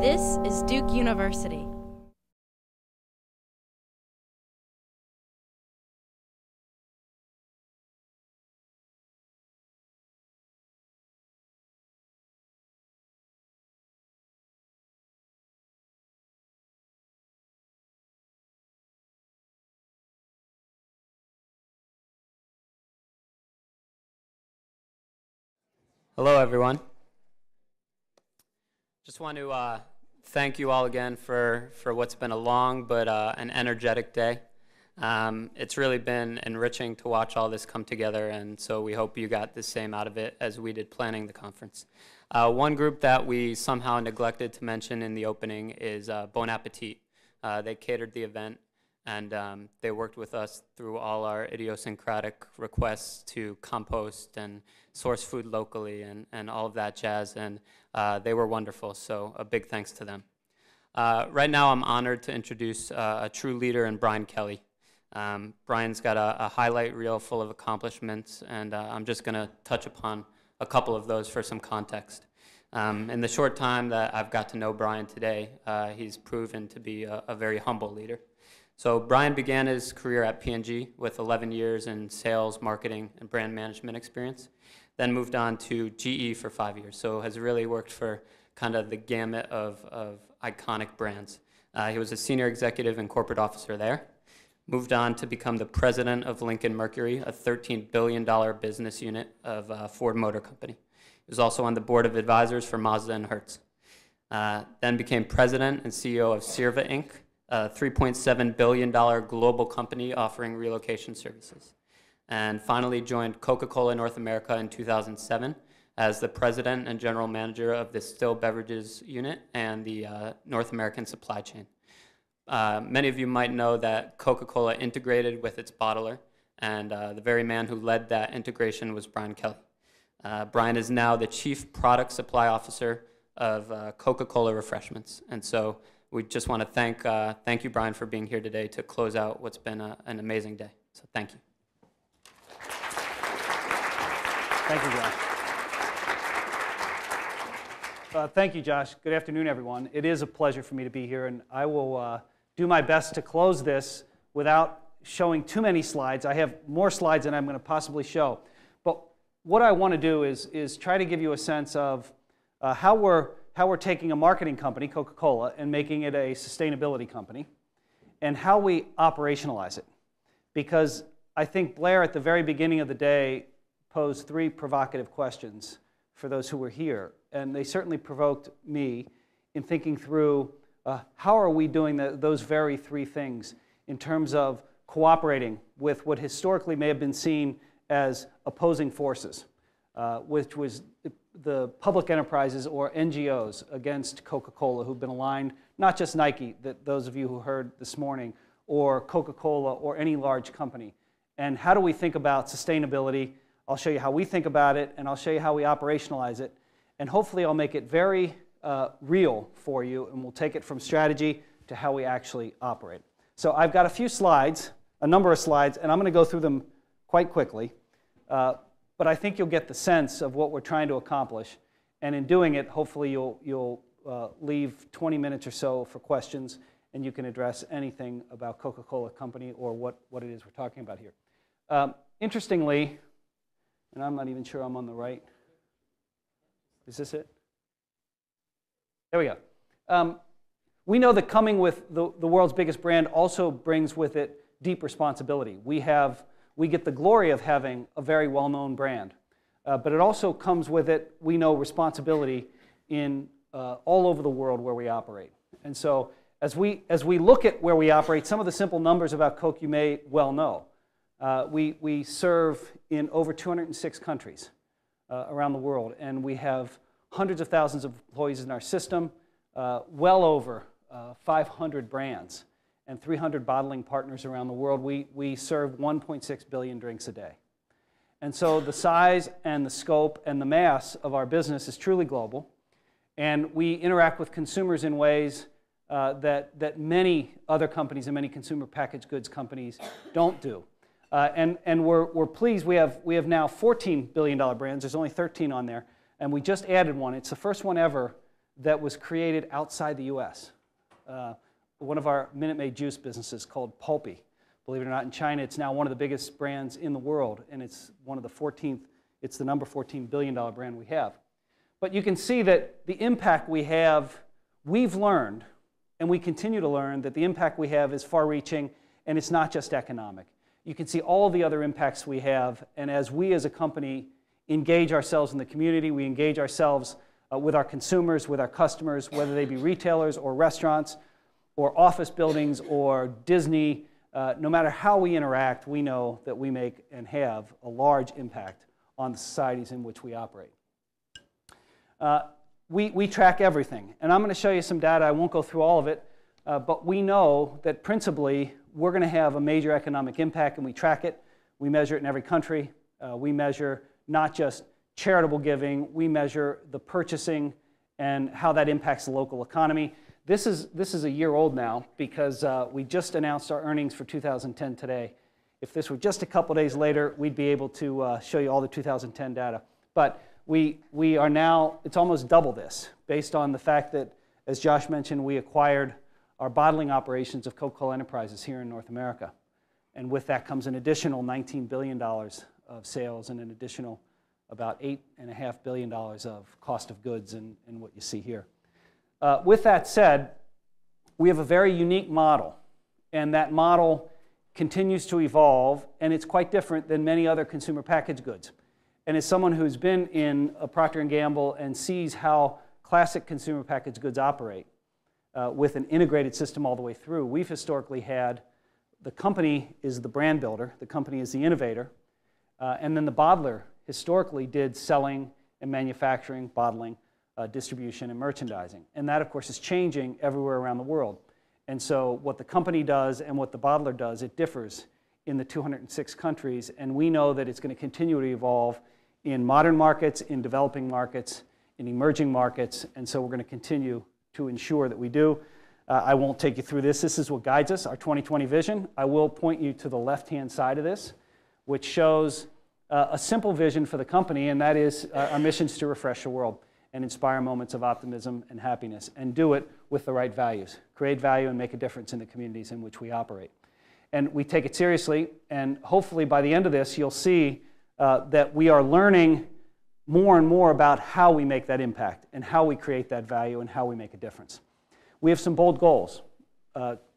This is Duke University. Hello, everyone. Just want to thank you all again for what's been a long but an energetic day. It's really been enriching to watch all this come together, and so we hope you got the same out of it as we did planning the conference. One group that we somehow neglected to mention in the opening is Bon Appetit. They catered the event, and they worked with us through all our idiosyncratic requests to compost and source food locally and all of that jazz, and they were wonderful, so a big thanks to them. Right now I'm honored to introduce a true leader in Brian Kelley. Brian's got a highlight reel full of accomplishments, and I'm just going to touch upon a couple of those for some context. In the short time that I've got to know Brian today, he's proven to be a very humble leader. So Brian began his career at P&G with 11 years in sales, marketing, and brand management experience, then moved on to GE for 5 years, so has really worked for kind of the gamut of iconic brands. He was a senior executive and corporate officer there, moved on to become the president of Lincoln Mercury, a $13 billion business unit of Ford Motor Company. He was also on the board of advisors for Mazda and Hertz. Then became president and CEO of Sirva Inc., a $3.7 billion global company offering relocation services. And finally joined Coca-Cola North America in 2007 as the president and general manager of the still beverages unit and the North American supply chain. Many of you might know that Coca-Cola integrated with its bottler, and the very man who led that integration was Brian Kelley. Brian is now the Chief Product Supply Officer of Coca-Cola Refreshments, and so we just want to thank you, Brian, for being here today to close out what's been an amazing day. So thank you. Thank you, Josh. Thank you, Josh. Good afternoon, everyone. It is a pleasure for me to be here, and I will do my best to close this without showing too many slides. I have more slides than I'm going to possibly show. But what I want to do is try to give you a sense of how we're taking a marketing company, Coca-Cola, and making it a sustainability company, and how we operationalize it. Because I think Blair, at the very beginning of the day, posed 3 provocative questions for those who were here, and they certainly provoked me in thinking through how are we doing those very 3 things in terms of cooperating with what historically may have been seen as opposing forces, which was the public enterprises or NGOs against Coca-Cola, who've been aligned, not just Nike, that those of you who heard this morning, or Coca-Cola or any large company. And how do we think about sustainability? I'll show you how we think about it, and I'll show you how we operationalize it. And hopefully I'll make it very real for you, and we'll take it from strategy to how we actually operate. So I've got a few slides, a number of slides, and I'm going to go through them quite quickly. But I think you'll get the sense of what we're trying to accomplish. And in doing it, hopefully you'll leave 20 minutes or so for questions, and you can address anything about Coca-Cola Company or what it is we're talking about here. Interestingly, and I'm not even sure I'm on the right. Is this it? There we go. We know that coming with the world's biggest brand also brings with it deep responsibility. We get the glory of having a very well-known brand, but it also comes with it, we know, responsibility in all over the world where we operate. And so as we look at where we operate, some of the simple numbers about Coke you may well know. We serve in over 206 countries around the world, and we have hundreds of thousands of employees in our system, well over 500 brands, and 300 bottling partners around the world. We serve 1.6 billion drinks a day. And so the size and the scope and the mass of our business is truly global, and we interact with consumers in ways that many other companies and many consumer packaged goods companies don't do. And we're pleased. We have now $14 billion brands. There's only 13 on there, and we just added one. It's the first one ever that was created outside the US. One of our Minute Maid juice businesses called Pulpy. Believe it or not, in China, it's now one of the biggest brands in the world, and it's one of the it's the number $14 billion brand we have. But you can see that the impact we have, we've learned, and we continue to learn that the impact we have is far-reaching, and it's not just economic. You can see all the other impacts we have, and as we as a company engage ourselves in the community, we engage ourselves with our consumers, with our customers, whether they be retailers or restaurants or office buildings or Disney, no matter how we interact, we know that we make and have a large impact on the societies in which we operate. We track everything, and I'm going to show you some data. I won't go through all of it, but we know that principally we're going to have a major economic impact, and we track it. We measure it in every country. We measure not just charitable giving, we measure the purchasing and how that impacts the local economy. This is a year old now because we just announced our earnings for 2010 today. If this were just a couple days later, we'd be able to show you all the 2010 data. But we are now, it's almost double this, based on the fact that, as Josh mentioned, we acquired our bottling operations of Coca-Cola Enterprises here in North America. And with that comes an additional $19 billion of sales and an additional about $8.5 billion of cost of goods in what you see here. With that said, we have a very unique model, and that model continues to evolve, and it's quite different than many other consumer packaged goods. And as someone who's been in a Procter & Gamble and sees how classic consumer packaged goods operate with an integrated system all the way through, we've historically had the company is the brand builder, the company is the innovator, and then the bottler historically did selling and manufacturing, bottling, distribution, and merchandising. And that, of course, is changing everywhere around the world. And so what the company does and what the bottler does, it differs in the 206 countries, and we know that it's going to continue to evolve in modern markets, in developing markets, in emerging markets, and so we're going to continue to ensure that we do. I won't take you through this. This is what guides us, our 2020 vision. I will point you to the left-hand side of this, which shows a simple vision for the company, and that is our mission is to refresh the world and inspire moments of optimism and happiness, and do it with the right values. Create value and make a difference in the communities in which we operate. And we take it seriously, and hopefully by the end of this, you'll see that we are learning more and more about how we make that impact and how we create that value and how we make a difference. We have some bold goals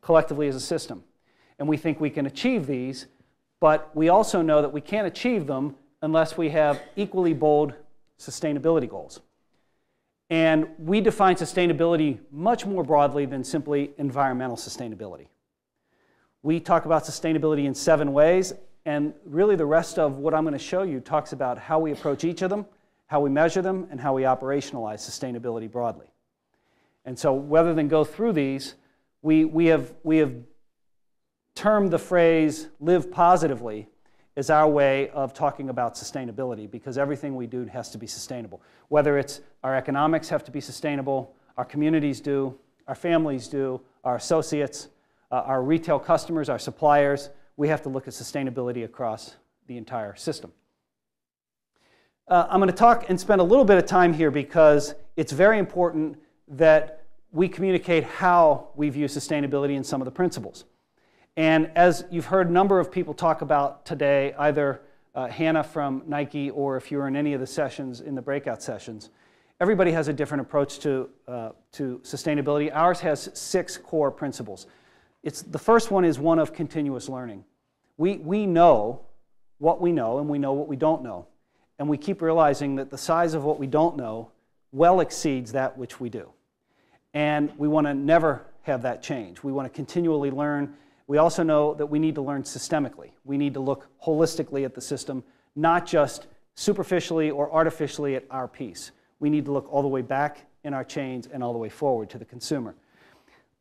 collectively as a system, and we think we can achieve these, but we also know that we can't achieve them unless we have equally bold sustainability goals. And we define sustainability much more broadly than simply environmental sustainability. We talk about sustainability in 7 ways, and really the rest of what I'm going to show you talks about how we approach each of them, how we measure them, and how we operationalize sustainability broadly. And so rather than go through these, we have termed the phrase live positively as our way of talking about sustainability, because everything we do has to be sustainable. Whether it's our economics have to be sustainable, our communities do, our families do, our associates, our retail customers, our suppliers, we have to look at sustainability across the entire system. I'm going to talk and spend a little bit of time here because it's very important that we communicate how we view sustainability and some of the principles. And as you've heard a number of people talk about today, either Hannah from Nike or if you were in any of the sessions, in the breakout sessions, everybody has a different approach to sustainability. Ours has 6 core principles. The first one is one of continuous learning. We know what we know and we know what we don't know. And we keep realizing that the size of what we don't know well exceeds that which we do. And we want to never have that change. We want to continually learn. We also know that we need to learn systemically. We need to look holistically at the system, not just superficially or artificially at our piece. We need to look all the way back in our chains and all the way forward to the consumer.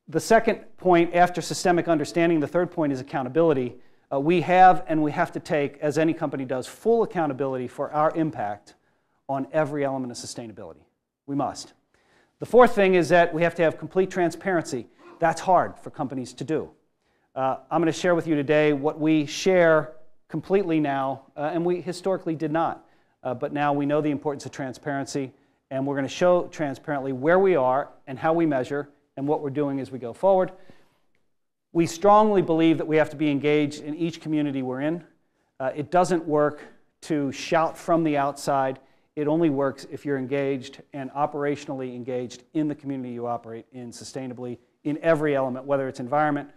The second point, after systemic understanding, the third point is accountability. We have and we have to take, as any company does, full accountability for our impact on every element of sustainability. We must. The fourth thing is that we have to have complete transparency. That's hard for companies to do. I'm going to share with you today what we share completely now, and we historically did not. But now we know the importance of transparency, And we're going to show transparently where we are and how we measure and what we're doing as we go forward. We strongly believe that we have to be engaged in each community we're in. It doesn't work to shout from the outside. It only works if you're engaged and operationally engaged in the community you operate in sustainably in every element, whether it's environment,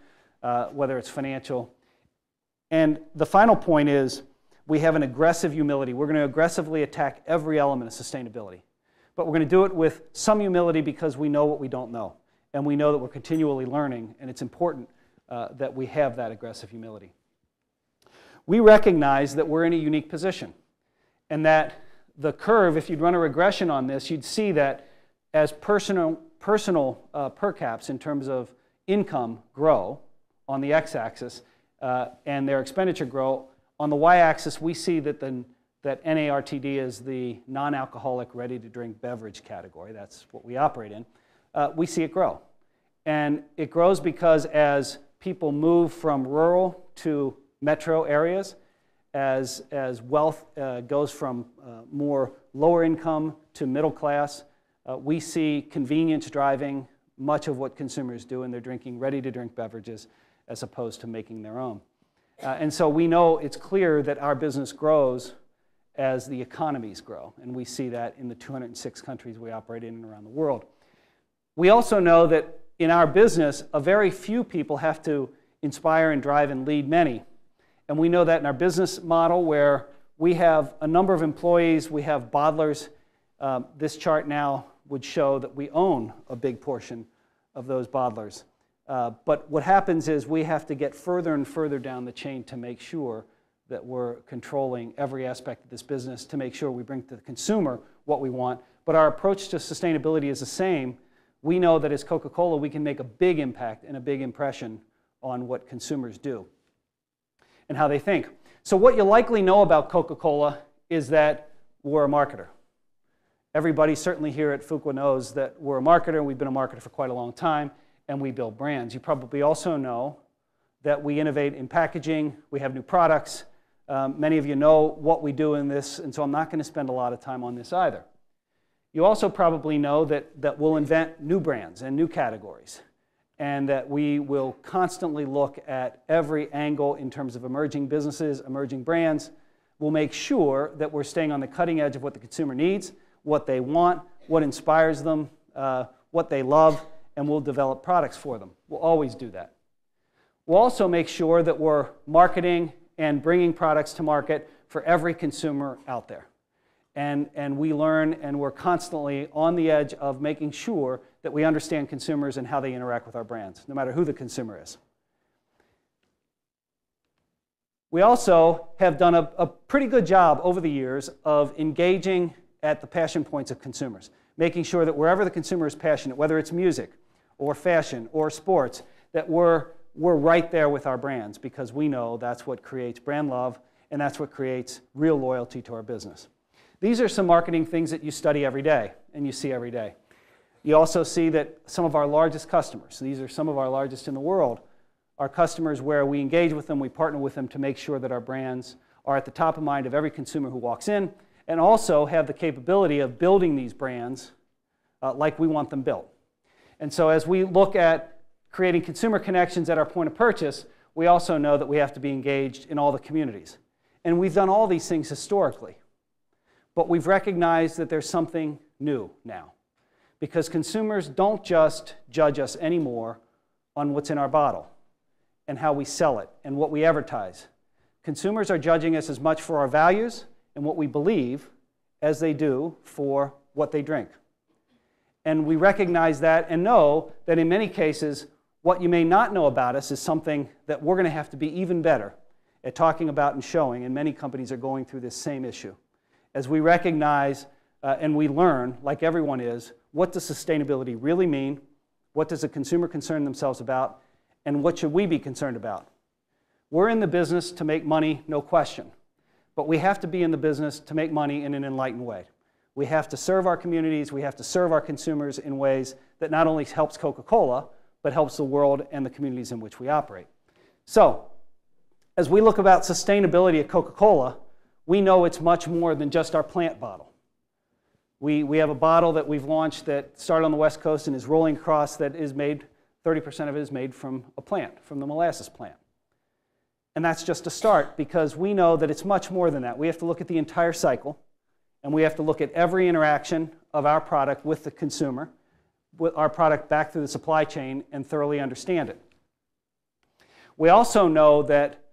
whether it's financial. And the final point is we have an aggressive humility. We're going to aggressively attack every element of sustainability. But we're going to do it with some humility because we know what we don't know. And we know that we're continually learning, and it's important that we have that aggressive humility. We recognize that we're in a unique position, and that the curve, if you'd run a regression on this, you'd see that as personal per caps in terms of income grow on the x-axis and their expenditure grow, on the y-axis we see that NARTD is the non-alcoholic ready-to-drink beverage category. That's what we operate in. We see it grow. And it grows because as people move from rural to metro areas, as wealth goes from more lower income to middle class, we see convenience driving much of what consumers do, and they're drinking ready-to-drink beverages as opposed to making their own. And so we know it's clear that our business grows as the economies grow, and we see that in the 206 countries we operate in and around the world. We also know that in our business, a very few people have to inspire and drive and lead many. And we know that in our business model where we have a number of employees, we have bottlers. This chart now would show that we own a big portion of those bottlers. But what happens is we have to get further and further down the chain to make sure that we're controlling every aspect of this business to make sure we bring to the consumer what we want. But our approach to sustainability is the same. We know that as Coca-Cola, we can make a big impact and a big impression on what consumers do and how they think. So what you likely know about Coca-Cola is that we're a marketer. Everybody certainly here at Fuqua knows that we're a marketer, and we've been a marketer for quite a long time, and we build brands. You probably also know that we innovate in packaging, we have new products. Many of you know what we do in this, and so I'm not going to spend a lot of time on this either. You also probably know that we'll invent new brands and new categories, and that we will constantly look at every angle in terms of emerging businesses, emerging brands. We'll make sure that we're staying on the cutting edge of what the consumer needs, what they want, what inspires them, what they love, and we'll develop products for them. We'll always do that. We'll also make sure that we're marketing and bringing products to market for every consumer out there. And we learn, and we're constantly on the edge of making sure that we understand consumers and how they interact with our brands, no matter who the consumer is. We also have done a pretty good job over the years of engaging at the passion points of consumers, making sure that wherever the consumer is passionate, whether it's music or fashion or sports, that we're right there with our brands, because we know that's what creates brand love and that's what creates real loyalty to our business. These are some marketing things that you study every day and you see every day. You also see that some of our largest customers, these are some of our largest in the world, are customers where we engage with them, we partner with them to make sure that our brands are at the top of mind of every consumer who walks in, and also have the capability of building these brands like we want them built. And so as we look at creating consumer connections at our point of purchase, we also know that we have to be engaged in all the communities. And we've done all these things historically. But we've recognized that there's something new now. Because consumers don't just judge us anymore on what's in our bottle and how we sell it and what we advertise. Consumers are judging us as much for our values and what we believe as they do for what they drink. And we recognize that and know that in many cases, what you may not know about us is something that we're going to have to be even better at talking about and showing, and many companies are going through this same issue. As we recognize and we learn, like everyone is, what does sustainability really mean, what does a consumer concern themselves about, and what should we be concerned about? We're in the business to make money, no question, but we have to be in the business to make money in an enlightened way. We have to serve our communities, we have to serve our consumers in ways that not only helps Coca-Cola, but helps the world and the communities in which we operate. So, as we look about sustainability at Coca-Cola, we know it's much more than just our plant bottle. We have a bottle that we've launched that started on the West Coast and is rolling across that is made, 30% of it is made from a plant, from the molasses plant. And that's just a start, because we know that it's much more than that. We have to look at the entire cycle, and we have to look at every interaction of our product with the consumer, with our product back through the supply chain, and thoroughly understand it. We also know that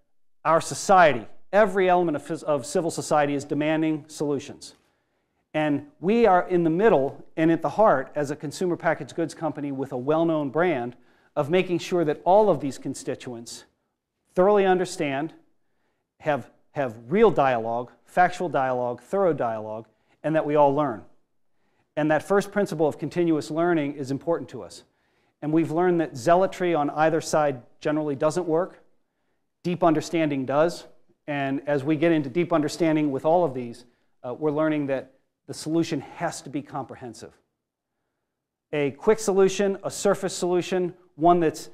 our society, every element of civil society, is demanding solutions. And we are in the middle and at the heart, as a consumer packaged goods company with a well-known brand, of making sure that all of these constituents thoroughly understand, have real dialogue, factual dialogue, thorough dialogue, and that we all learn. And that first principle of continuous learning is important to us. And we've learned that zealotry on either side generally doesn't work. Deep understanding does. And as we get into deep understanding with all of these, we're learning that the solution has to be comprehensive. A quick solution, a surface solution, one that's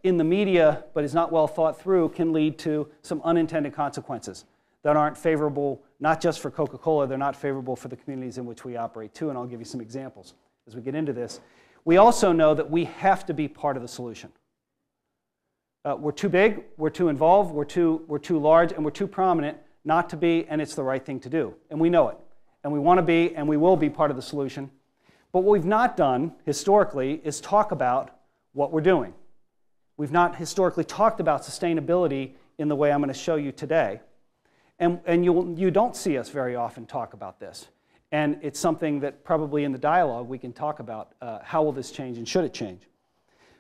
in the media but is not well thought through, can lead to some unintended consequences that aren't favorable, not just for Coca-Cola, they're not favorable for the communities in which we operate too, and I'll give you some examples as we get into this. We also know that we have to be part of the solution. We're too big, we're too involved, we're too large, and we're too prominent not to be, and it's the right thing to do. And we know it. And we want to be, and we will be part of the solution. But what we've not done, historically, is talk about what we're doing. We've not historically talked about sustainability in the way I'm going to show you today. And you don't see us very often talk about this. And it's something that probably in the dialogue we can talk about how will this change and should it change.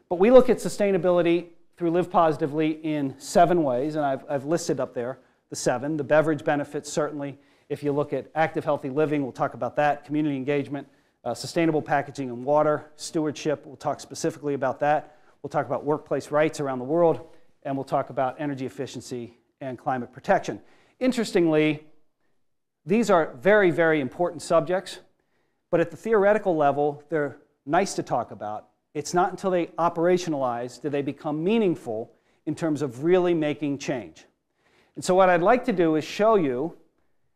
But we look at sustainability through Live Positively in 7 ways, and I've listed up there the 7. The beverage benefits, certainly. If you look at active, healthy living, we'll talk about that. Community engagement, sustainable packaging and water, stewardship, we'll talk specifically about that. We'll talk about workplace rights around the world, and we'll talk about energy efficiency and climate protection. Interestingly, these are very, very important subjects, but at the theoretical level, they're nice to talk about. It's not until they operationalize do they become meaningful in terms of really making change. And so what I'd like to do is show you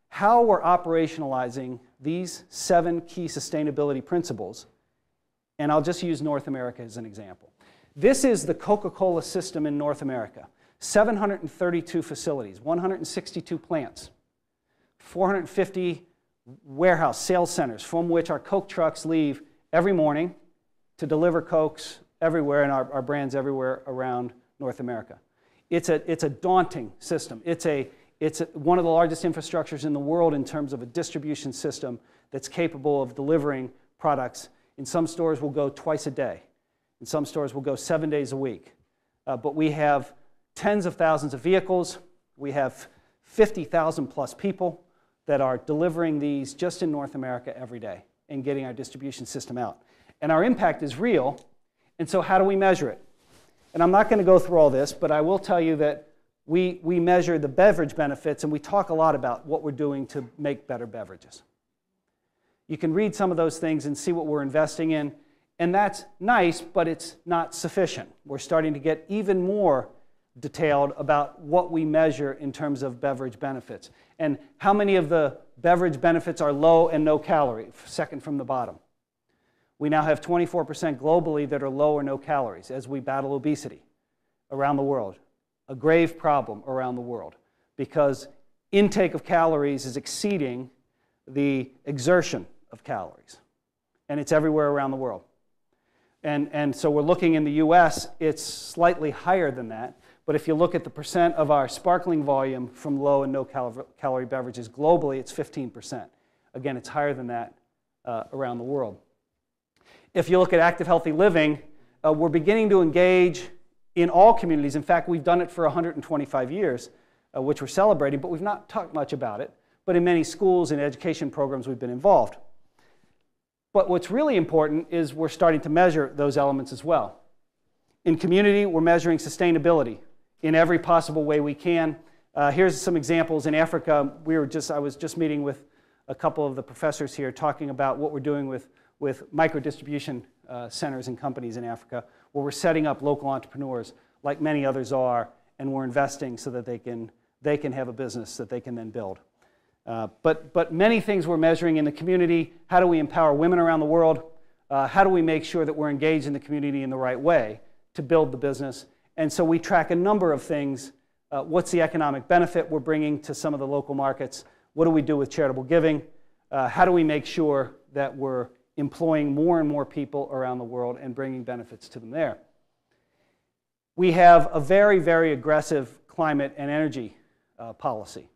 how we're operationalizing these 7 key sustainability principles, and I'll just use North America as an example. This is the Coca-Cola system in North America. 732 facilities, 162 plants, 450 warehouse sales centers from which our Coke trucks leave every morning to deliver Cokes everywhere and our brands everywhere around North America. It's a daunting system. It's one of the largest infrastructures in the world in terms of a distribution system that's capable of delivering products. In some stores, we'll go twice a day. In some stores, we'll go 7 days a week. But we have tens of thousands of vehicles. We have 50,000 plus people that are delivering these just in North America every day and getting our distribution system out. And our impact is real, and so how do we measure it? And I'm not going to go through all this, but I will tell you that we measure the beverage benefits, and we talk a lot about what we're doing to make better beverages. You can read some of those things and see what we're investing in, and that's nice, but it's not sufficient. We're starting to get even more detailed about what we measure in terms of beverage benefits. And how many of the beverage benefits are low and no calorie, second from the bottom. We now have 24% globally that are low or no calories as we battle obesity around the world. A grave problem around the world because intake of calories is exceeding the exertion of calories. And it's everywhere around the world. And so we're looking in the US, it's slightly higher than that. But if you look at the percent of our sparkling volume from low and no calorie beverages globally, it's 15%. Again, it's higher than that around the world. If you look at active, healthy living, we're beginning to engage in all communities. In fact, we've done it for 125 years, which we're celebrating, but we've not talked much about it. But in many schools and education programs, we've been involved. But what's really important is we're starting to measure those elements as well. In community, we're measuring sustainability in every possible way we can. Here's some examples. In Africa, I was just meeting with a couple of the professors here talking about what we're doing with micro-distribution centers and companies in Africa, where we're setting up local entrepreneurs, like many others are, and we're investing so that they can have a business that they can then build. But many things we're measuring in the community. How do we empower women around the world? How do we make sure that we're engaged in the community in the right way to build the business? And so we track a number of things. What's the economic benefit we're bringing to some of the local markets? What do we do with charitable giving? How do we make sure that we're employing more and more people around the world and bringing benefits to them there? We have a very, very aggressive climate and energy policy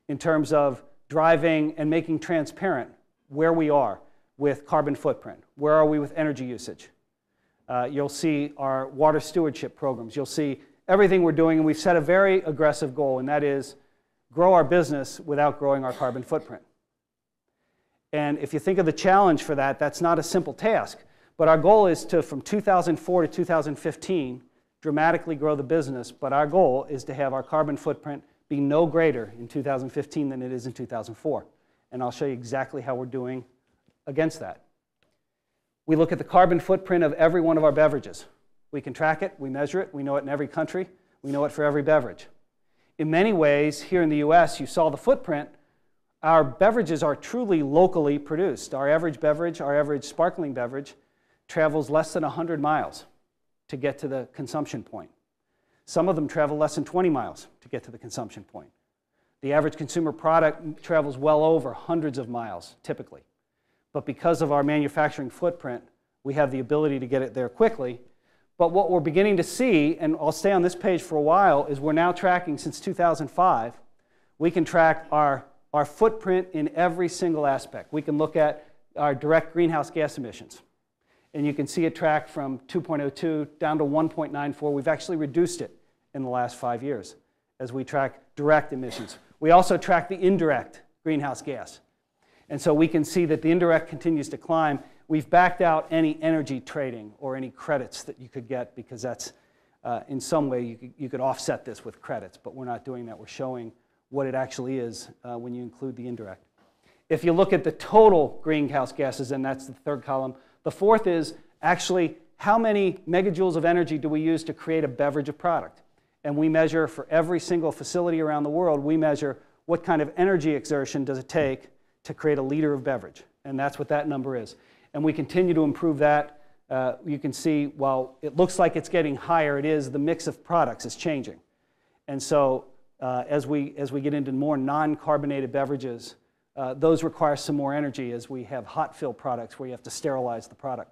in terms of driving and making transparent where we are with carbon footprint. Where are we with energy usage? You'll see our water stewardship programs. You'll see everything we're doing, and we've set a very aggressive goal, and that is grow our business without growing our carbon footprint. And if you think of the challenge for that, that's not a simple task. But our goal is to, from 2004 to 2015, dramatically grow the business. But our goal is to have our carbon footprint be no greater in 2015 than it is in 2004. And I'll show you exactly how we're doing against that. We look at the carbon footprint of every one of our beverages. We can track it, we measure it, we know it in every country, we know it for every beverage. In many ways, here in the US, you saw the footprint. Our beverages are truly locally produced. Our average beverage, our average sparkling beverage, travels less than 100 miles to get to the consumption point. Some of them travel less than 20 miles to get to the consumption point. The average consumer product travels well over hundreds of miles, typically. But because of our manufacturing footprint, we have the ability to get it there quickly. But what we're beginning to see, and I'll stay on this page for a while, is we're now tracking, since 2005, we can track our footprint in every single aspect. We can look at our direct greenhouse gas emissions. And you can see it track from 2.02 down to 1.94. We've actually reduced it in the last 5 years as we track direct emissions. We also track the indirect greenhouse gas. And so we can see that the indirect continues to climb. We've backed out any energy trading or any credits that you could get, because that's, in some way, you could offset this with credits, but we're not doing that. We're showing what it actually is when you include the indirect. If you look at the total greenhouse gases, and that's the third column, the fourth is actually how many megajoules of energy do we use to create a beverage of product. And we measure for every single facility around the world, we measure what kind of energy exertion does it take to create a liter of beverage. And that's what that number is. And we continue to improve that. You can see, while it looks like it's getting higher, it is, the mix of products is changing. And so as we get into more non-carbonated beverages, those require some more energy, as we have hot fill products where you have to sterilize the product.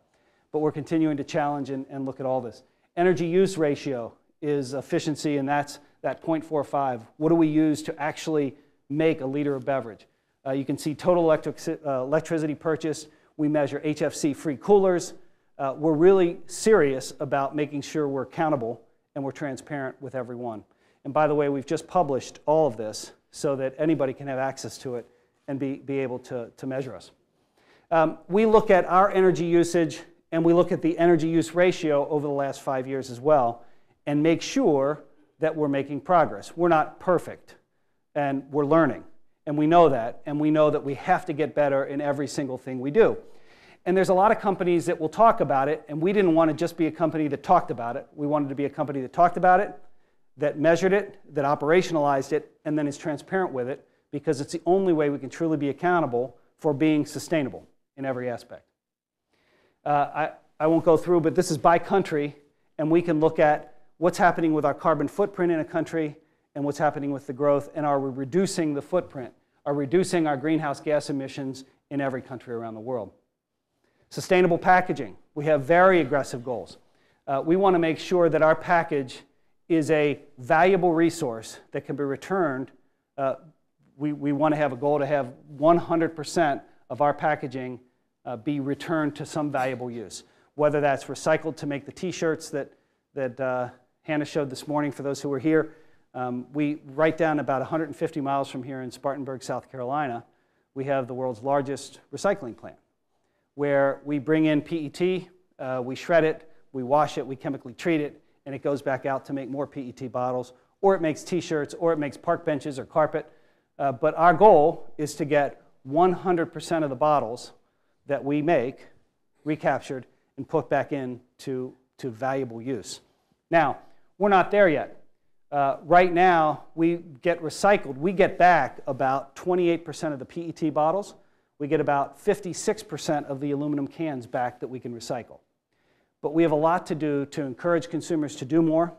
But we're continuing to challenge and look at all this. Energy use ratio is efficiency, and that's that 0.45. What do we use to actually make a liter of beverage? You can see total electricity purchased. We measure HFC-free coolers. We're really serious about making sure we're accountable and we're transparent with everyone. And by the way, we've just published all of this so that anybody can have access to it and be able to measure us. We look at our energy usage, and we look at the energy use ratio over the last 5 years as well, and make sure that we're making progress. We're not perfect, and we're learning. And we know that, and we know that we have to get better in every single thing we do. And there's a lot of companies that will talk about it, and we didn't want to just be a company that talked about it. We wanted to be a company that talked about it, that measured it, that operationalized it, and then is transparent with it, because it's the only way we can truly be accountable for being sustainable in every aspect. I won't go through, but this is by country, and we can look at what's happening with our carbon footprint in a country and what's happening with the growth, and are we reducing the footprint, are reducing our greenhouse gas emissions in every country around the world. Sustainable packaging. We have very aggressive goals. We want to make sure that our package is a valuable resource that can be returned. We want to have a goal to have 100% of our packaging be returned to some valuable use, whether that's recycled to make the T-shirts that Hannah showed this morning for those who were here. We, right down about 150 miles from here in Spartanburg, South Carolina, we have the world's largest recycling plant, where we bring in PET, we shred it, we wash it, we chemically treat it, and it goes back out to make more PET bottles, or it makes T-shirts, or it makes park benches or carpet. But our goal is to get 100% of the bottles that we make recaptured and put back in to valuable use. Now, we're not there yet. Right now, we get recycled. We get back about 28% of the PET bottles. We get about 56% of the aluminum cans back that we can recycle. But we have a lot to do to encourage consumers to do more,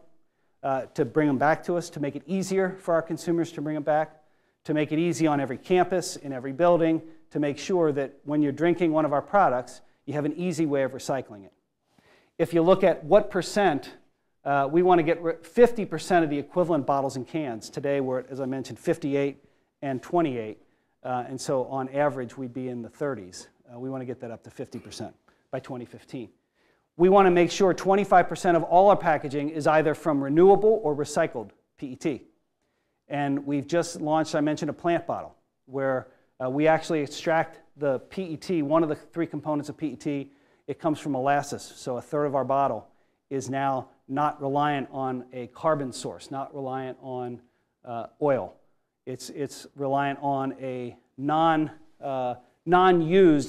to bring them back to us, to make it easier for our consumers to bring them back, to make it easy on every campus, in every building, to make sure that when you're drinking one of our products, you have an easy way of recycling it. If you look at what percent, we want to get 50% of the equivalent bottles and cans. Today we're at, as I mentioned, 58 and 28, and so on average we'd be in the 30s. We want to get that up to 50% by 2015. We want to make sure 25% of all our packaging is either from renewable or recycled PET. And we've just launched, I mentioned, a PlantBottle, where we actually extract the PET, one of the 3 components of PET. It comes from molasses, so a third of our bottle is now not reliant on a carbon source, not reliant on oil. It's reliant on a non-used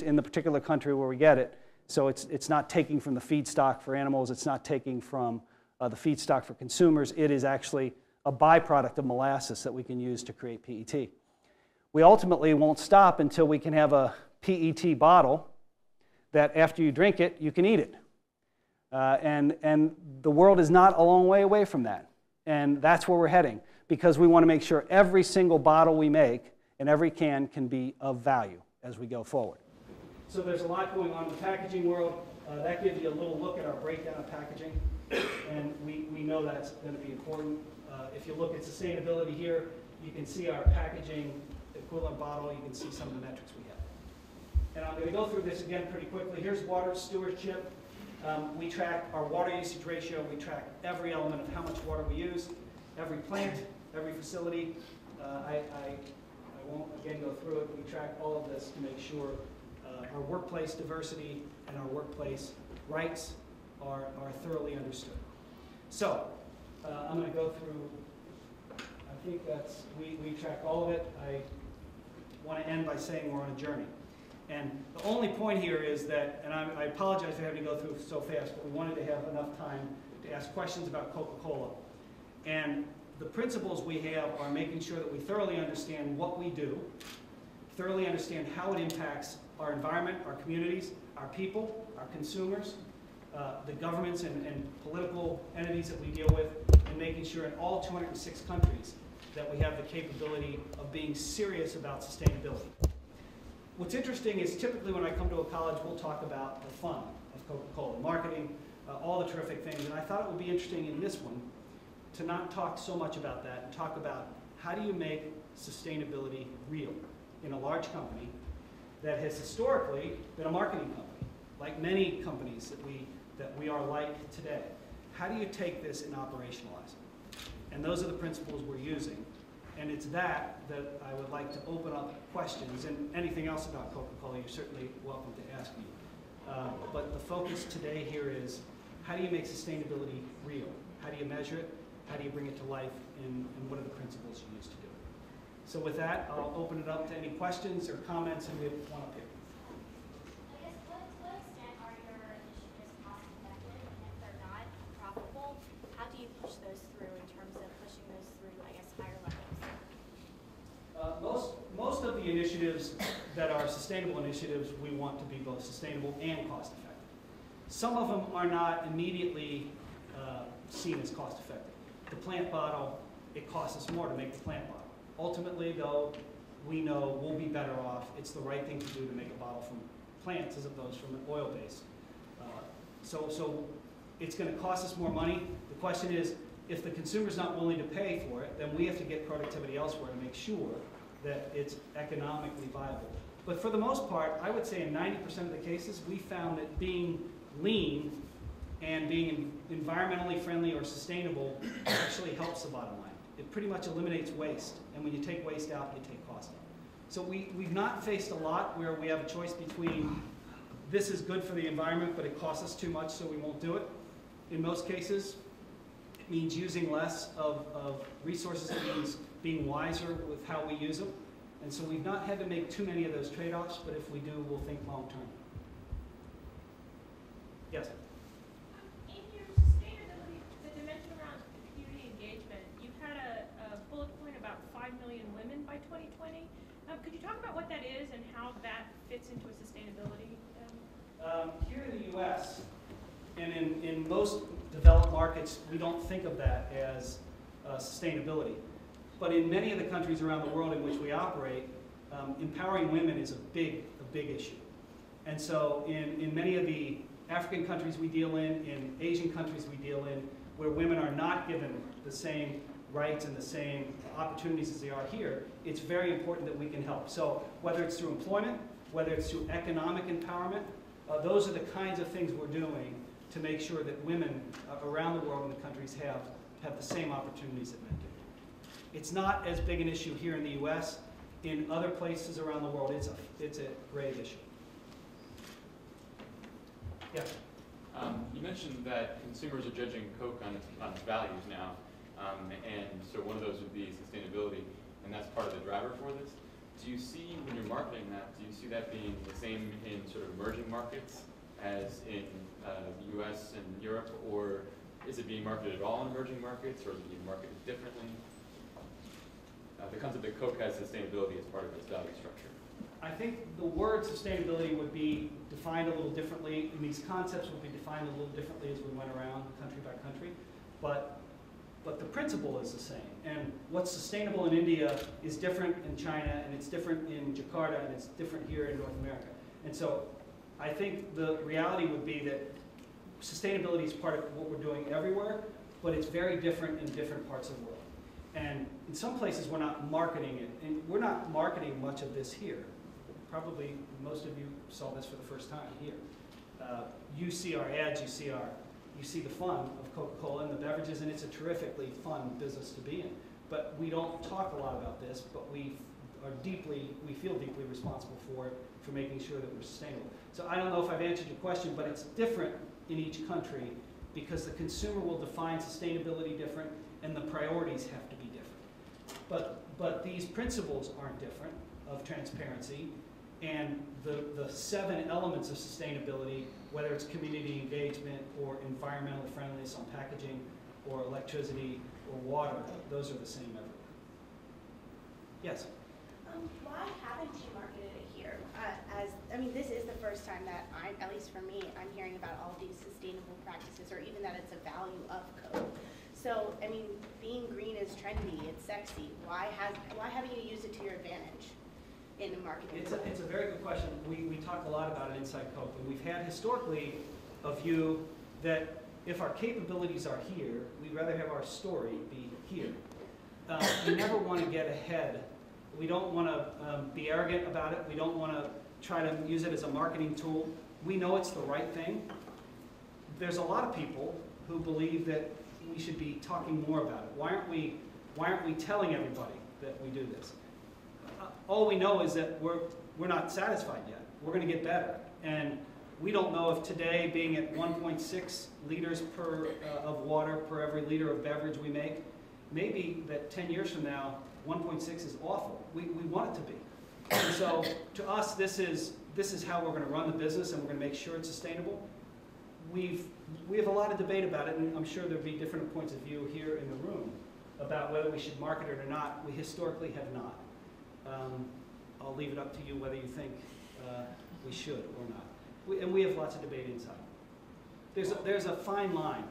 in the particular country where we get it. So it's not taking from the feedstock for animals. It's not taking from the feedstock for consumers. It is actually a byproduct of molasses that we can use to create PET. We ultimately won't stop until we can have a PET bottle that after you drink it, you can eat it. And the world is not a long way away from that. And that's where we're heading, because we want to make sure every single bottle we make and every can be of value as we go forward. So there's a lot going on in the packaging world. That gives you a little look at our breakdown of packaging. And we know that's going to be important. If you look at sustainability here, you can see our packaging equivalent bottle. You can see some of the metrics we have. And I'm going to go through this again pretty quickly. Here's water stewardship. We track our water usage ratio. We track every element of how much water we use, every plant, every facility. I won't again go through it. We track all of this to make sure our workplace diversity and our workplace rights are thoroughly understood. So I'm going to go through, I think that's, we track all of it. I want to end by saying we're on a journey. And the only point here is that, and I apologize for having to go through so fast, but we wanted to have enough time to ask questions about Coca-Cola. And the principles we have are making sure that we thoroughly understand what we do, thoroughly understand how it impacts our environment, our communities, our people, our consumers, the governments and political entities that we deal with, and making sure in all 206 countries that we have the capability of being serious about sustainability. What's interesting is typically when I come to a college, we'll talk about the fun of Coca-Cola, marketing, all the terrific things. And I thought it would be interesting in this one to not talk so much about that and talk about how do you make sustainability real in a large company that has historically been a marketing company, like many companies that we are like today. How do you take this and operationalize it? And those are the principles we're using. And it's that I would like to open up questions, and anything else about Coca-Cola, you're certainly welcome to ask me. But the focus today here is, how do you make sustainability real? How do you measure it? How do you bring it to life? And what are the principles you use to do it? So with that, I'll open it up to any questions or comments, and we have one up here. I guess, to what extent are your initiatives cost effective? And if they're not profitable, how do you push those through in terms of pushing those through, I guess, higher levels? Most of the initiatives that are sustainable initiatives, we want to be both sustainable and cost effective. Some of them are not immediately seen as cost effective. The PlantBottle, it costs us more to make the PlantBottle. Ultimately, though, we know we'll be better off. It's the right thing to do to make a bottle from plants as opposed from an oil base. So it's going to cost us more money. The question is, if the consumer's not willing to pay for it, then we have to get productivity elsewhere to make sure that it's economically viable. But for the most part, I would say in 90% of the cases, we found that being lean and being environmentally friendly or sustainable actually helps the bottom line. It pretty much eliminates waste. And when you take waste out, you take cost out. So we've not faced a lot where we have a choice between this is good for the environment, but it costs us too much, so we won't do it. In most cases, it means using less of resources. It means being wiser with how we use them. And so we've not had to make too many of those trade-offs, but if we do, we'll think long-term. Yes? In your sustainability, the dimension around community engagement, you talk about what that is and how that fits into a sustainability? Here in the U.S. and in most developed markets, we don't think of that as sustainability. But in many of the countries around the world in which we operate, empowering women is a big issue. And so in many of the African countries we deal in Asian countries we deal in, where women are not given the same rights and the same opportunities as they are here, it's very important that we can help. So whether it's through employment, whether it's through economic empowerment, those are the kinds of things we're doing to make sure that women around the world in the countries have the same opportunities that men do. It's not as big an issue here in the U.S. In other places around the world, it's a grave issue. Yeah. You mentioned that consumers are judging Coke on its values now, and so one of those would be sustainability, and that's part of the driver for this. Do you see, when you're marketing that, do you see that being the same in sort of emerging markets as in the US and Europe, or is it being marketed at all in emerging markets, or is it being marketed differently? The concept that Coke has sustainability as part of its value structure. I think the word sustainability would be defined a little differently, and these concepts would be defined a little differently as we went around country by country, but the principle is the same. And what's sustainable in India is different in China, and it's different in Jakarta, and it's different here in North America. And so I think the reality would be that sustainability is part of what we're doing everywhere, but it's very different in different parts of the world. And in some places we're not marketing it, and we're not marketing much of this here. Probably most of you saw this for the first time here. You see our ads, you see the fun of Coca-Cola and the beverages, and it's a terrifically fun business to be in. But we don't talk a lot about this, but we feel deeply responsible for it, for making sure that we're sustainable. So I don't know if I've answered your question, but it's different in each country because the consumer will define sustainability different and the priorities have to be different. But these principles aren't different of transparency, and the 7 elements of sustainability, whether it's community engagement or environmental friendliness on packaging or electricity or water, those are the same everywhere. Yes? Why haven't you marketed it here? I mean, this is the first time that at least for me, I'm hearing about all these sustainable practices, or even that it's a value of Coke. So, I mean, being green is trendy, it's sexy. Why haven't you used it to your advantage in the marketing? It's a very good question. We talk a lot about it inside Coke, and we've had historically a view that if our capabilities are here, we'd rather have our story be here. We never want to get ahead. We don't want to be arrogant about it. We don't want to try to use it as a marketing tool. We know it's the right thing. There's a lot of people who believe that we should be talking more about it. Why aren't we telling everybody that we do this? All we know is that we're not satisfied yet. We're going to get better. And we don't know if today, being at 1.6 liters of water per every liter of beverage we make, maybe that 10 years from now, 1.6 is awful. We want it to be. And so to us, this is how we're going to run the business, and we're going to make sure it's sustainable. We have a lot of debate about it, and I'm sure there'll be different points of view here in the room about whether we should market it or not. We historically have not. I'll leave it up to you whether you think we should or not. And we have lots of debate inside. There's a fine line.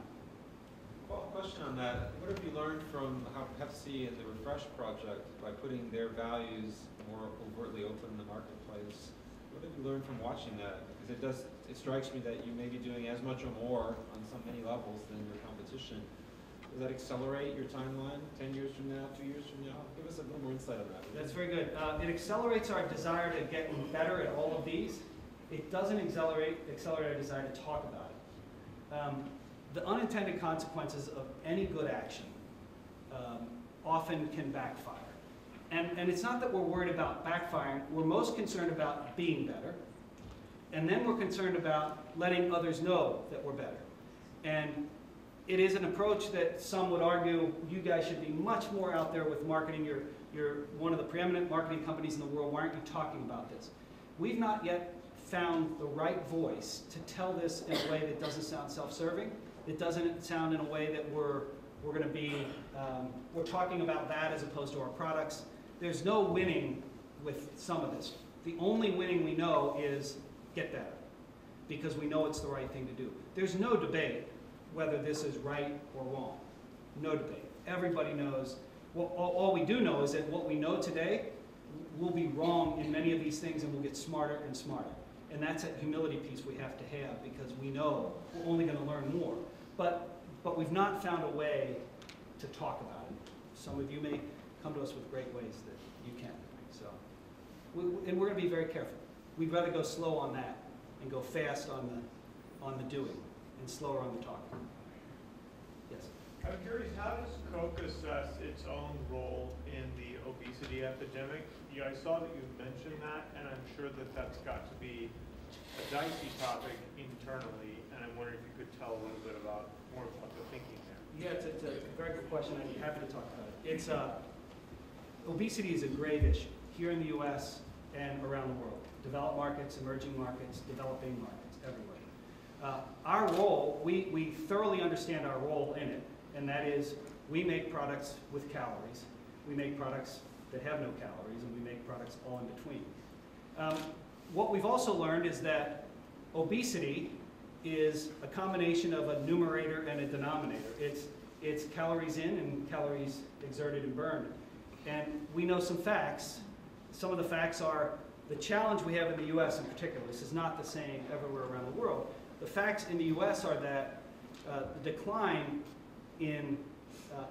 Well, question on that. What have you learned from how Pepsi and the Refresh project, by putting their values more overtly open in the marketplace, what have you learned from watching that? Because it strikes me that you may be doing as much or more on so many levels than your competition. Does that accelerate your timeline 10 years from now, 2 years from now? Give us a little more insight on that. That's very good. It accelerates our desire to get better at all of these. It doesn't accelerate our desire to talk about it. The unintended consequences of any good action often can backfire. And it's not that we're worried about backfiring. We're most concerned about being better. And then we're concerned about letting others know that we're better. And it is an approach that some would argue you guys should be much more out there with marketing. You're one of the preeminent marketing companies in the world. Why aren't you talking about this? We've not yet found the right voice to tell this in a way that doesn't sound self-serving. It doesn't sound in a way that we're going to be, we're talking about that as opposed to our products. There's no winning with some of this. The only winning we know is get better, because we know it's the right thing to do. There's no debate whether this is right or wrong. No debate. Everybody knows. Well, all we do know is that what we know today will be wrong in many of these things, and we'll get smarter and smarter. And that's that humility piece we have to have, because we know we're only going to learn more. But we've not found a way to talk about it. Some of you may come to us with great ways that you can. So, and we're going to be very careful. We'd rather go slow on that and go fast on the doing and slower on the talking. Yes? I'm curious, how does Coke assess its own role in the obesity epidemic? Yeah, I saw that you mentioned that, and I'm sure that that's got to be a dicey topic internally, and I'm wondering if you could tell a little bit about more about the thinking there. Yeah, it's a very good question. I'd be happy to talk about it. It's obesity is a grave issue here in the U.S. and around the world. Developed markets, emerging markets, developing markets, everywhere. Our role, we thoroughly understand our role in it, and that is we make products with calories. We make products that have no calories, and we make products all in between. What we've also learned is that obesity is a combination of a numerator and a denominator. It's calories in and calories exerted and burned. And we know some facts. Some of the facts are the challenge we have in the U.S. in particular. This is not the same everywhere around the world. The facts in the U.S. are that the decline in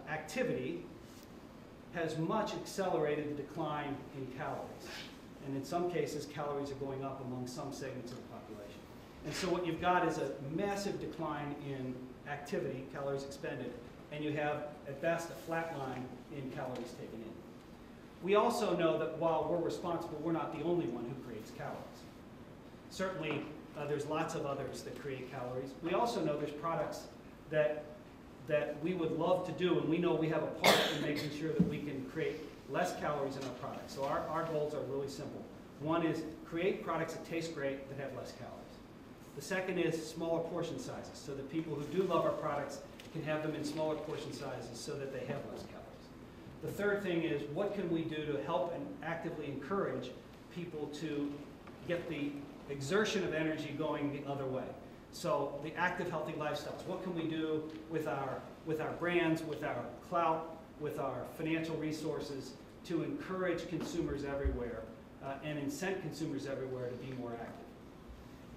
activity has much accelerated the decline in calories. And in some cases, calories are going up among some segments of the population. And so what you've got is a massive decline in activity, calories expended, and you have, at best, a flat line in calories taken in. We also know that while we're responsible, we're not the only one who creates calories. Certainly, there's lots of others that create calories. We also know there's products that we would love to do, and we know we have a part in making sure that we can create less calories in our products. So our goals are really simple. One is create products that taste great that have less calories. The second is smaller portion sizes, so that people who do love our products can have them in smaller portion sizes so that they have less calories. The third thing is, what can we do to help and actively encourage people to get the exertion of energy going the other way? So the active, healthy lifestyles. What can we do with our brands, with our clout, with our financial resources to encourage consumers everywhere and incent consumers everywhere to be more active?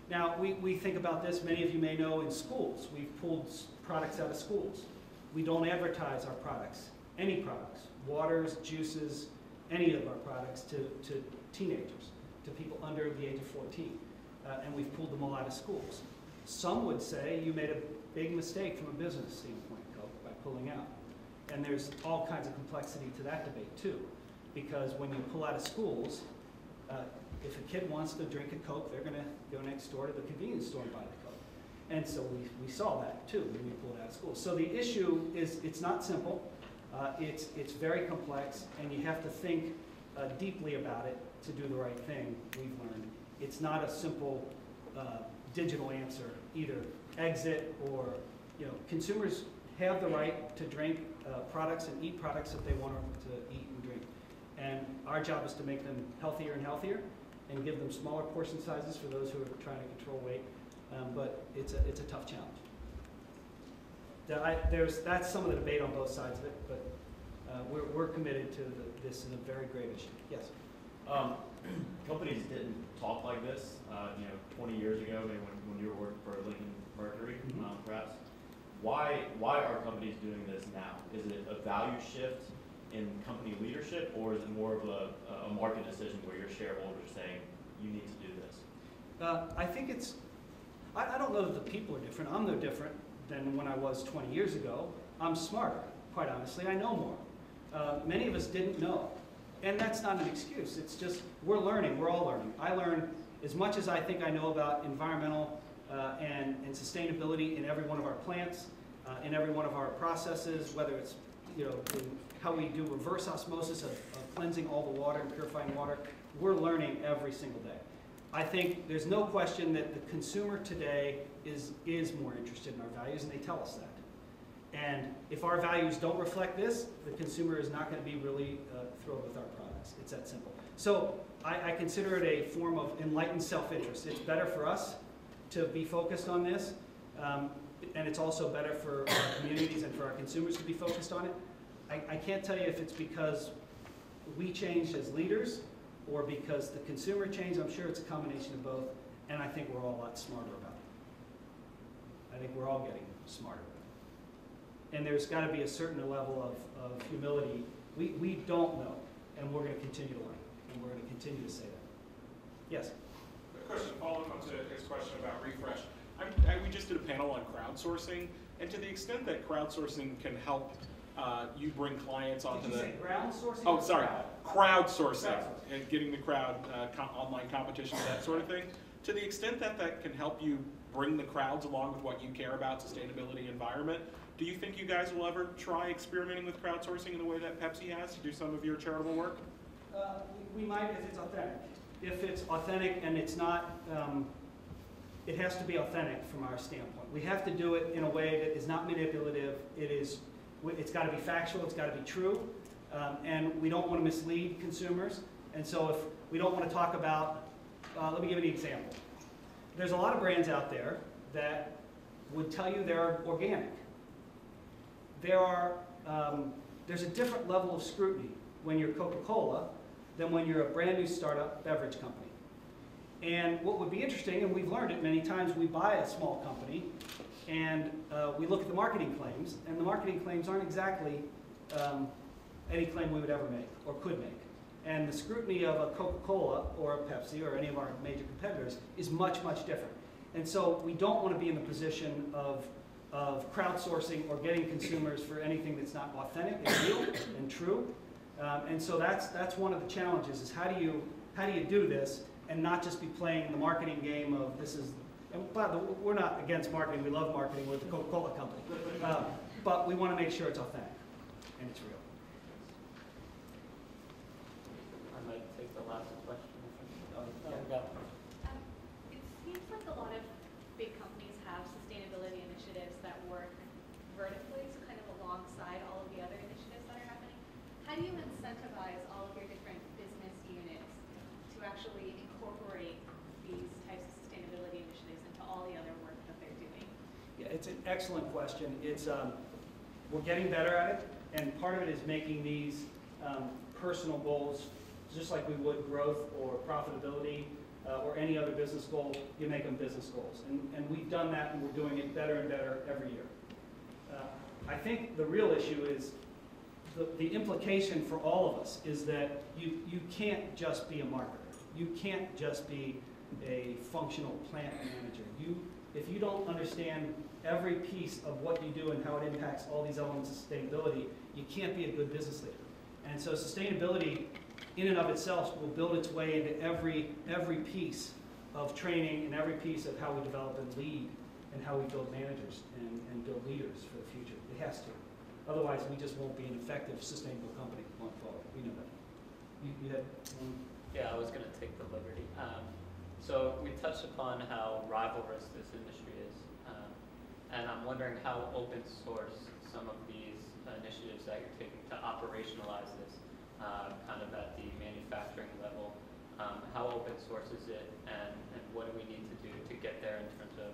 Now, we think about this, many of you may know, in schools. We've pulled products out of schools. We don't advertise our products, any products, waters, juices, any of our products to teenagers, to people under the age of 14. And we've pulled them all out of schools. Some would say you made a big mistake from a business standpoint, Coke, by pulling out. And there's all kinds of complexity to that debate, too. Because when you pull out of schools, if a kid wants to drink a Coke, they're going to go next door to the convenience store and buy the Coke. And so we saw that, too, when we pulled out of school. So the issue is, it's not simple. It's very complex, and you have to think deeply about it to do the right thing, we've learned. It's not a simple digital answer, either exit or, consumers have the right to drink products and eat products that they want to eat and drink. And our job is to make them healthier and healthier and give them smaller portion sizes for those who are trying to control weight. But it's a tough challenge. That's some of the debate on both sides of it, but we're committed to this is a very grave issue. Yes? Companies didn't talk like this, 20 years ago, maybe when you were working for Lincoln Mercury, perhaps. Why are companies doing this now? Is it a value shift in company leadership, or is it more of a market decision where your shareholders are saying, you need to do this? I think it's, I don't know that the people are different. I'm no different than when I was 20 years ago. I'm smarter, quite honestly. I know more. Many of us didn't know. And that's not an excuse. It's just, we're learning. We're all learning. I learn as much as I think I know about environmental and sustainability in every one of our plants, in every one of our processes, whether it's in how we do reverse osmosis of cleansing all the water and purifying water. We're learning every single day. I think there's no question that the consumer today is more interested in our values, and they tell us that. And if our values don't reflect this, the consumer is not going to be really thrilled with our products. It's that simple. So I consider it a form of enlightened self-interest. It's better for us to be focused on this, and it's also better for our communities and for our consumers to be focused on it. I can't tell you if it's because we changed as leaders or because the consumer changed. I'm sure it's a combination of both, and I think we're all a lot smarter about it. I think we're all getting smarter. And there's got to be a certain level of humility. We don't know, and we're going to continue to learn, and we're going to continue to say that. Yes? A question following up to his question about refresh. We just did a panel on crowdsourcing, and to the extent that crowdsourcing can help you bring clients onto the... Did you say crowdsourcing? Oh, sorry. Crowdsourcing, and getting the crowd, online competitions, that sort of thing. To the extent that that can help you bring the crowds along with what you care about, sustainability, environment, do you think you guys will ever try experimenting with crowdsourcing in the way that Pepsi has to do some of your charitable work? We might if it's authentic. If it's authentic and it's not, it has to be authentic from our standpoint. We have to do it in a way that is not manipulative. It's got to be factual, it's got to be true, and we don't want to mislead consumers. And so if we don't want to talk about, let me give you an example. There's a lot of brands out there that would tell you they're organic. There's a different level of scrutiny when you're Coca-Cola than when you're a brand new startup beverage company. And what would be interesting, and we've learned it many times, we buy a small company and we look at the marketing claims, and the marketing claims aren't exactly any claim we would ever make or could make. And the scrutiny of a Coca-Cola or a Pepsi or any of our major competitors is much, much different. And so we don't want to be in the position of crowdsourcing or getting consumers for anything that's not authentic and real and true. And so that's one of the challenges, is how do you do this and not just be playing the marketing game of this is, and we're not against marketing, we love marketing, we're the Coca-Cola company. But we want to make sure it's authentic and it's real. I might take the last question. It seems like a lot of big companies have sustainability initiatives that work vertically, so kind of alongside all of the other initiatives that are happening. How do you incentivize all of your different business units to actually incorporate these types of sustainability initiatives into all the other work that they're doing? Yeah, it's an excellent question. It's we're getting better at it, and part of it is making these personal goals, just like we would growth or profitability or any other business goal. You make them business goals, and we've done that, and we're doing it better and better every year. I think the real issue is the implication for all of us is that you can't just be a marketer. You can't just be a functional plant manager. If you don't understand every piece of what you do and how it impacts all these elements of sustainability, you can't be a good business leader. And so sustainability in and of itself will build its way into every piece of training and every piece of how we develop and lead and how we build managers and build leaders for the future. It has to. Otherwise, we just won't be an effective, sustainable company going forward. We know that. You had one? Yeah, I was going to take the liberty. So we touched upon how rivalrous this industry is, and I'm wondering how open source some of these initiatives that you're taking to operationalize this, kind of at the manufacturing level. How open source is it, and what do we need to do to get there in terms of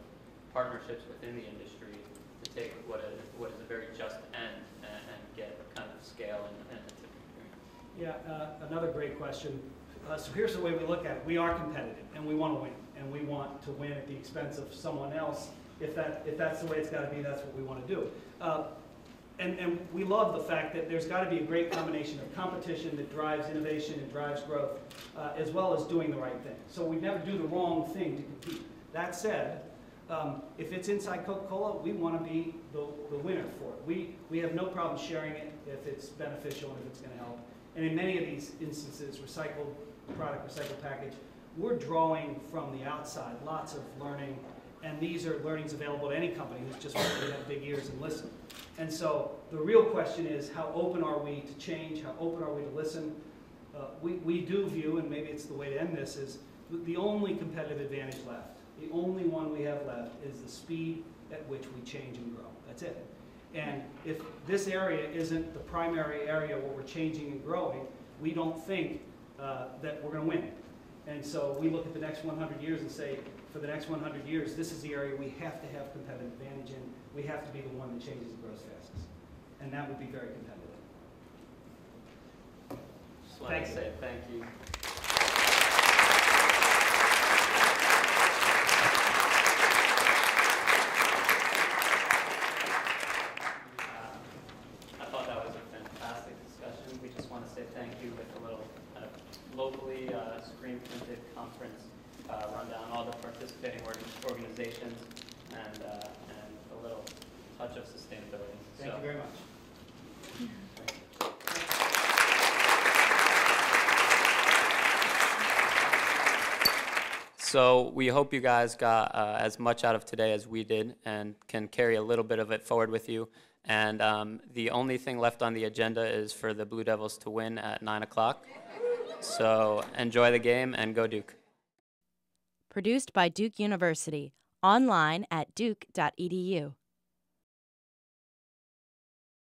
partnerships within the industry to take what is a very just end and get a kind of scale and a tipping point? Yeah, another great question. So here's the way we look at it. We are competitive, and we want to win, and we want to win at the expense of someone else. If that's the way it's got to be, that's what we want to do. And we love the fact that there's got to be a great combination of competition that drives innovation and drives growth, as well as doing the right thing. So we never do the wrong thing to compete. That said, if it's inside Coca-Cola, we want to be the winner for it. We have no problem sharing it if it's beneficial and if it's going to help. And in many of these instances, recycled product, recycled package, we're drawing from the outside, lots of learning, and these are learnings available to any company who's just wanting to have big ears and listen. And so the real question is, how open are we to change? How open are we to listen? We do view, and maybe it's the way to end this, is the only competitive advantage left, the only one we have left is the speed at which we change and grow. That's it. And if this area isn't the primary area where we're changing and growing, we don't think that we're going to win. And so we look at the next 100 years and say, for the next 100 years, this is the area we have to have competitive advantage in. We have to be the one that changes and grows fastest. And that would be very competitive. Just want to say thank you. I thought that was a fantastic discussion. We just want to say thank you with a little kind of locally screen-printed conference rundown, all the participating organizations, and a little touch of sustainability. Thank you very much. So we hope you guys got as much out of today as we did and can carry a little bit of it forward with you. And the only thing left on the agenda is for the Blue Devils to win at 9 o'clock. So enjoy the game and go Duke. Produced by Duke University. Online at duke.edu.